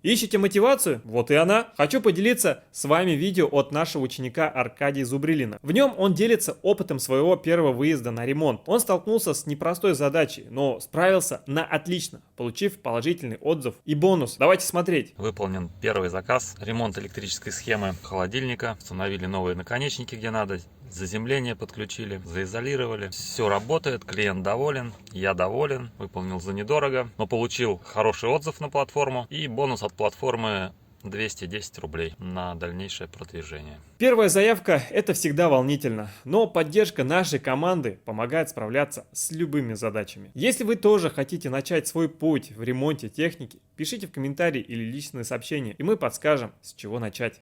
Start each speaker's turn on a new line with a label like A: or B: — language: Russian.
A: Ищете мотивацию? Вот и она. Хочу поделиться с вами видео от нашего ученика Аркадия Зубрилина. В нем он делится опытом своего первого выезда на ремонт. Он столкнулся с непростой задачей, но справился на отлично, получив положительный отзыв и бонус. Давайте смотреть.
B: Выполнен первый заказ. Ремонт электрической схемы холодильника. Установили новые наконечники, где надо. Заземление подключили, заизолировали. Все работает, клиент доволен, я доволен. Выполнил за недорого, но получил хороший отзыв на платформу и бонус от платформы 210 рублей на дальнейшее продвижение.
A: Первая заявка – это всегда волнительно, но поддержка нашей команды помогает справляться с любыми задачами. Если вы тоже хотите начать свой путь в ремонте техники, пишите в комментарии или личные сообщения, и мы подскажем, с чего начать.